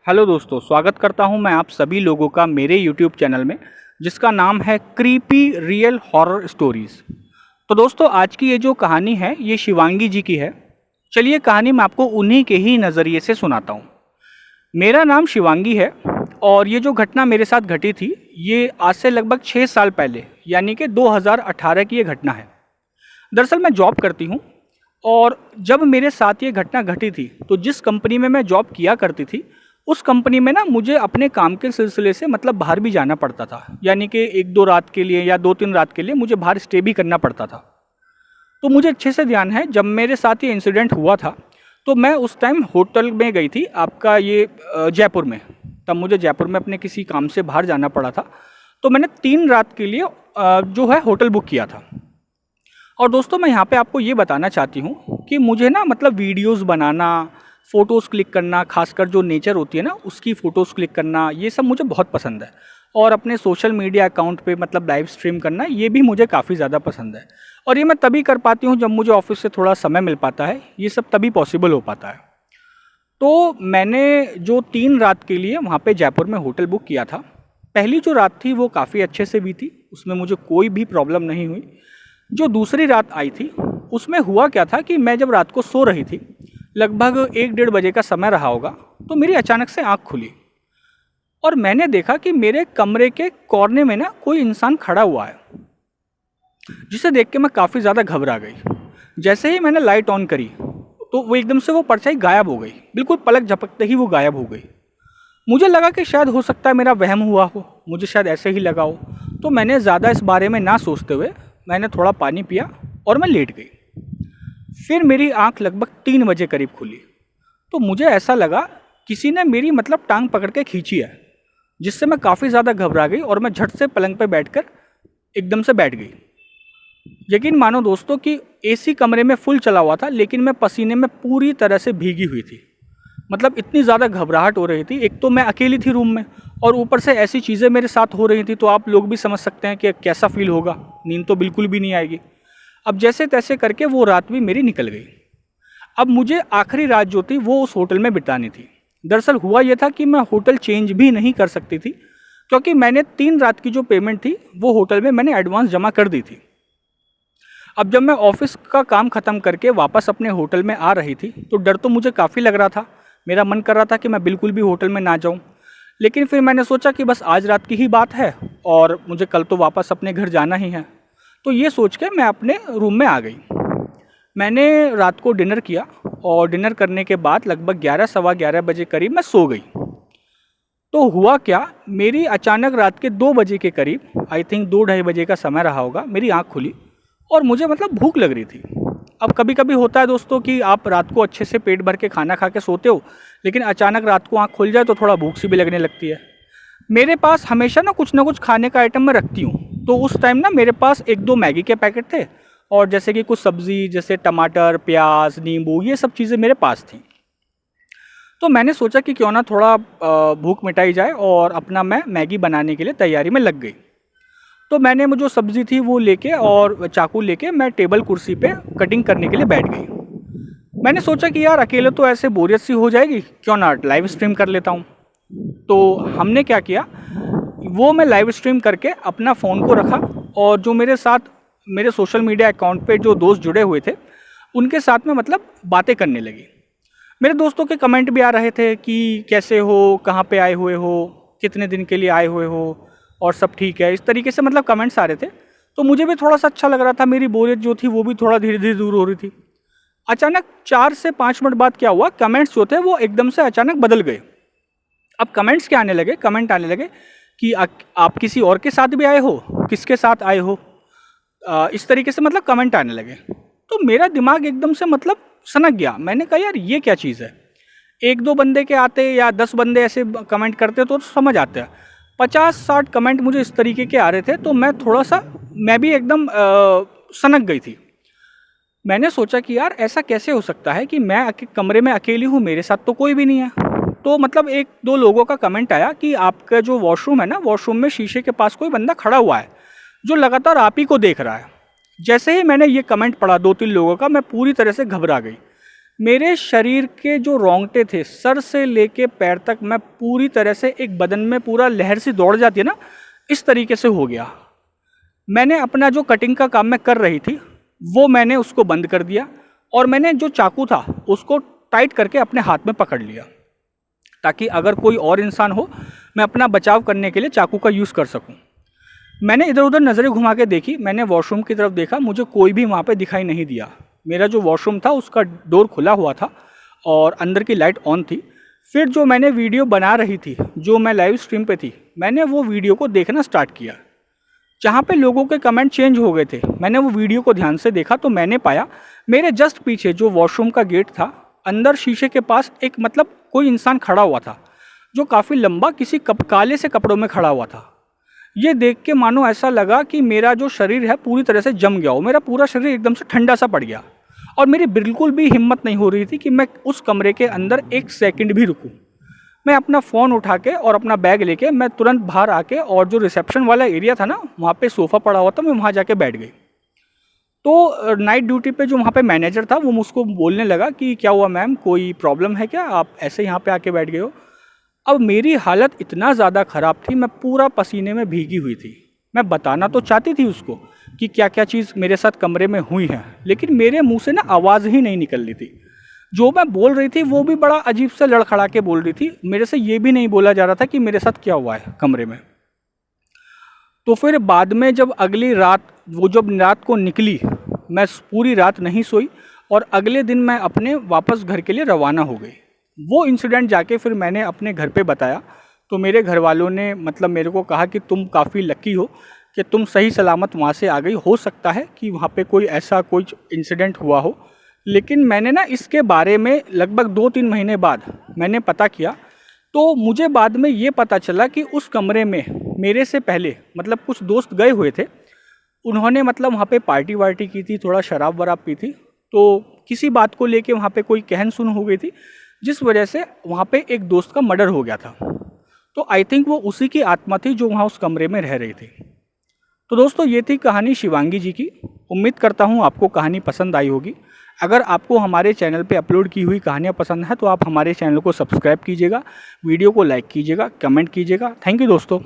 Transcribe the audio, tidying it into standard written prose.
Hello दोस्तों, स्वागत करता हूं मैं आप सभी लोगों का मेरे यूट्यूब चैनल में, जिसका नाम है क्रीपी रियल हॉरर स्टोरीज़। तो दोस्तों, आज की ये जो कहानी है ये शिवांगी जी की है। चलिए कहानी मैं आपको उन्हीं के ही नज़रिए से सुनाता हूँ। मेरा नाम शिवांगी है और ये जो घटना मेरे साथ घटी थी ये आज से लगभग 6 साल पहले यानी कि 2018 की ये घटना है। दरअसल मैं जॉब करती हूँ और जब मेरे साथ ये घटना घटी थी तो जिस कंपनी में मैं जॉब किया करती थी उस कंपनी में ना मुझे अपने काम के सिलसिले से मतलब बाहर भी जाना पड़ता था, यानी कि 1-2 रात के लिए या 2-3 रात के लिए मुझे बाहर स्टे भी करना पड़ता था। तो मुझे अच्छे से ध्यान है, जब मेरे साथ ये इंसिडेंट हुआ था तो मैं उस टाइम होटल में गई थी आपका ये जयपुर में। तब मुझे जयपुर में अपने किसी काम से बाहर जाना पड़ा था, तो मैंने 3 रात के लिए जो है होटल बुक किया था। और दोस्तों, मैं यहाँ पे आपको ये बताना चाहती हूँ कि मुझे ना मतलब वीडियोस बनाना, फ़ोटोज़ क्लिक करना, खासकर जो नेचर होती है ना उसकी फ़ोटोज़ क्लिक करना, ये सब मुझे बहुत पसंद है। और अपने सोशल मीडिया अकाउंट पे मतलब लाइव स्ट्रीम करना, ये भी मुझे काफ़ी ज़्यादा पसंद है। और ये मैं तभी कर पाती हूँ जब मुझे ऑफिस से थोड़ा समय मिल पाता है, ये सब तभी पॉसिबल हो पाता है। तो मैंने जो 3 रात के लिए वहाँ पे जयपुर में होटल बुक किया था, पहली जो रात थी वो काफ़ी अच्छे से बीती, उसमें मुझे कोई भी प्रॉब्लम नहीं हुई। जो दूसरी रात आई थी उसमें हुआ क्या था कि मैं जब रात को सो रही थी, लगभग 1-1:30 बजे का समय रहा होगा, तो मेरी अचानक से आँख खुली और मैंने देखा कि मेरे कमरे के कॉर्नर में ना कोई इंसान खड़ा हुआ है, जिसे देख के मैं काफ़ी ज़्यादा घबरा गई। जैसे ही मैंने लाइट ऑन करी तो वो एकदम से वो परछाई गायब हो गई, बिल्कुल पलक झपकते ही वो गायब हो गई। मुझे लगा कि शायद हो सकता है मेरा वहम हुआ हो, मुझे शायद ऐसे ही लगा हो। तो मैंने ज़्यादा इस बारे में ना सोचते हुए मैंने थोड़ा पानी पिया और मैं लेट गई। फिर मेरी आंख लगभग 3 बजे करीब खुली, तो मुझे ऐसा लगा किसी ने मेरी मतलब टांग पकड़ के खींची है, जिससे मैं काफ़ी ज़्यादा घबरा गई और मैं झट से पलंग पे बैठकर एकदम से बैठ गई। यकीन मानो दोस्तों कि एसी कमरे में फुल चला हुआ था, लेकिन मैं पसीने में पूरी तरह से भीगी हुई थी। मतलब इतनी ज़्यादा घबराहट हो रही थी। एक तो मैं अकेली थी रूम में और ऊपर से ऐसी चीज़ें मेरे साथ हो रही थी, तो आप लोग भी समझ सकते हैं कि कैसा फील होगा। नींद तो बिल्कुल भी नहीं आएगी। अब जैसे तैसे करके वो रात भी मेरी निकल गई। अब मुझे आखिरी रात जो थी वो उस होटल में बितानी थी। दरअसल हुआ यह था कि मैं होटल चेंज भी नहीं कर सकती थी, क्योंकि मैंने 3 रात की जो पेमेंट थी वो होटल में मैंने एडवांस जमा कर दी थी। अब जब मैं ऑफिस का काम ख़त्म करके वापस अपने होटल में आ रही थी तो डर तो मुझे काफ़ी लग रहा था। मेरा मन कर रहा था कि मैं बिल्कुल भी होटल में ना जाऊं, लेकिन फिर मैंने सोचा कि बस आज रात की ही बात है और मुझे कल तो वापस अपने घर जाना ही है। तो ये सोच के मैं अपने रूम में आ गई। मैंने रात को डिनर किया और डिनर करने के बाद लगभग 11-11:15 बजे करीब मैं सो गई। तो हुआ क्या, मेरी अचानक रात के 2 बजे के करीब, आई थिंक 2-2:30 बजे का समय रहा होगा, मेरी आँख खुली और मुझे मतलब भूख लग रही थी। अब कभी कभी होता है दोस्तों कि आप रात को अच्छे से पेट भर के खाना खा के सोते हो, लेकिन अचानक रात को आँख खुल जाए तो थोड़ा भूख सी भी लगने लगती है। मेरे पास हमेशा ना कुछ खाने का आइटम मैं रखती हूँ, तो उस टाइम ना मेरे पास 1-2 मैगी के पैकेट थे और जैसे कि कुछ सब्ज़ी जैसे टमाटर, प्याज, नींबू, ये सब चीज़ें मेरे पास थी। तो मैंने सोचा कि क्यों ना थोड़ा भूख मिटाई जाए और अपना मैं मैगी बनाने के लिए तैयारी में लग गई। तो मैंने वो जो सब्ज़ी थी वो लेके और चाकू लेके मैं टेबल कुर्सी पे कटिंग करने के लिए बैठ गई। मैंने सोचा कि यार अकेले तो ऐसे बोरियत सी हो जाएगी, क्यों ना लाइव स्ट्रीम कर लेता हूँ। तो हमने क्या किया, वो मैं लाइव स्ट्रीम करके अपना फ़ोन को रखा और जो मेरे साथ मेरे सोशल मीडिया अकाउंट पे जो दोस्त जुड़े हुए थे उनके साथ में मतलब बातें करने लगी। मेरे दोस्तों के कमेंट भी आ रहे थे कि कैसे हो, कहाँ पे आए हुए हो, कितने दिन के लिए आए हुए हो और सब ठीक है, इस तरीके से मतलब कमेंट्स आ रहे थे। तो मुझे भी थोड़ा सा अच्छा लग रहा था, मेरी बोरियत जो थी वो भी थोड़ा धीरे धीरे दूर हो रही थी। अचानक 4 से 5 मिनट बाद क्या हुआ, कमेंट्स जो थे वो एकदम से अचानक बदल गए। अब कमेंट्स क्या आने लगे, कमेंट आने लगे कि आप किसी और के साथ भी आए हो, किसके साथ आए हो, इस तरीके से मतलब कमेंट आने लगे। तो मेरा दिमाग एकदम से मतलब सनक गया। मैंने कहा यार ये क्या चीज़ है, 1-2 बंदे के आते या 10 बंदे ऐसे कमेंट करते तो समझ आते हैं, 50-60 कमेंट मुझे इस तरीके के आ रहे थे। तो मैं भी एकदम सनक गई थी। मैंने सोचा कि यार ऐसा कैसे हो सकता है कि मैं कमरे में अकेली हूँ, मेरे साथ तो कोई भी नहीं है। तो मतलब 1-2 लोगों का कमेंट आया कि आपका जो वॉशरूम है ना, वॉशरूम में शीशे के पास कोई बंदा खड़ा हुआ है जो लगातार आप ही को देख रहा है। जैसे ही मैंने ये कमेंट पढ़ा 2-3 लोगों का, मैं पूरी तरह से घबरा गई। मेरे शरीर के जो रोंगटे थे सर से लेके पैर तक, मैं पूरी तरह से एक बदन में पूरा लहर सी दौड़ जाती है ना, इस तरीके से हो गया। मैंने अपना जो कटिंग का काम मैं कर रही थी वो मैंने उसको बंद कर दिया और मैंने जो चाकू था उसको टाइट करके अपने हाथ में पकड़ लिया, ताकि अगर कोई और इंसान हो मैं अपना बचाव करने के लिए चाकू का यूज़ कर सकूं। मैंने इधर उधर नज़रें घुमा के देखी, मैंने वॉशरूम की तरफ देखा, मुझे कोई भी वहाँ पे दिखाई नहीं दिया। मेरा जो वॉशरूम था उसका डोर खुला हुआ था और अंदर की लाइट ऑन थी। फिर जो मैंने वीडियो बना रही थी, जो मैं लाइव स्ट्रीम पे थी, मैंने वो वीडियो को देखना स्टार्ट किया। जहाँ पे लोगों के कमेंट चेंज हो गए थे, मैंने वो वीडियो को ध्यान से देखा तो मैंने पाया मेरे जस्ट पीछे जो वॉशरूम का गेट था, अंदर शीशे के पास एक मतलब कोई इंसान खड़ा हुआ था, जो काफ़ी लंबा किसी काले से कपड़ों में खड़ा हुआ था। ये देख के मानो ऐसा लगा कि मेरा जो शरीर है पूरी तरह से जम गया हो, मेरा पूरा शरीर एकदम से ठंडा सा पड़ गया और मेरी बिल्कुल भी हिम्मत नहीं हो रही थी कि मैं उस कमरे के अंदर एक सेकंड भी रुकूं। मैं अपना फ़ोन उठा के और अपना बैग लेके मैं तुरंत बाहर आके, और जो रिसेप्शन वाला एरिया था ना, वहाँ पे सोफ़ा पड़ा हुआ था, मैं वहाँ जाके बैठ गई। तो नाइट ड्यूटी पे जो वहाँ पे मैनेजर था वो मुझको बोलने लगा कि क्या हुआ मैम, कोई प्रॉब्लम है क्या, आप ऐसे यहाँ पे आके बैठ गए हो। अब मेरी हालत इतना ज़्यादा ख़राब थी, मैं पूरा पसीने में भीगी हुई थी। मैं बताना तो चाहती थी उसको कि क्या क्या चीज़ मेरे साथ कमरे में हुई है, लेकिन मेरे मुंह से ना आवाज़ ही नहीं निकल रही थी। जो मैं बोल रही थी वो भी बड़ा अजीब से लड़खड़ा के बोल रही थी, मेरे से ये भी नहीं बोला जा रहा था कि मेरे साथ क्या हुआ है कमरे में। तो फिर बाद में जब अगली रात, वो जब रात को निकली, मैं पूरी रात नहीं सोई और अगले दिन मैं अपने वापस घर के लिए रवाना हो गई। वो इंसिडेंट जाके फिर मैंने अपने घर पे बताया, तो मेरे घर वालों ने मतलब मेरे को कहा कि तुम काफ़ी लकी हो कि तुम सही सलामत वहाँ से आ गई, हो सकता है कि वहाँ पे कोई ऐसा कोई इंसिडेंट हुआ हो। लेकिन मैंने ना इसके बारे में लगभग 2-3 महीने बाद मैंने पता किया, तो मुझे बाद में ये पता चला कि उस कमरे में मेरे से पहले मतलब कुछ दोस्त गए हुए थे। उन्होंने मतलब वहाँ पे पार्टी वार्टी की थी, थोड़ा शराब वराब पी थी, तो किसी बात को लेके वहाँ पे कोई कहन सुन हो गई थी, जिस वजह से वहाँ पे एक दोस्त का मर्डर हो गया था। तो आई थिंक वो उसी की आत्मा थी जो वहाँ उस कमरे में रह रही थी। तो दोस्तों, ये थी कहानी शिवांगी जी की। उम्मीद करता हूँ आपको कहानी पसंद आई होगी। अगर आपको हमारे चैनल पे अपलोड की हुई कहानियाँ पसंद है तो आप हमारे चैनल को सब्सक्राइब कीजिएगा, वीडियो को लाइक कीजिएगा, कमेंट कीजिएगा। थैंक यू दोस्तों।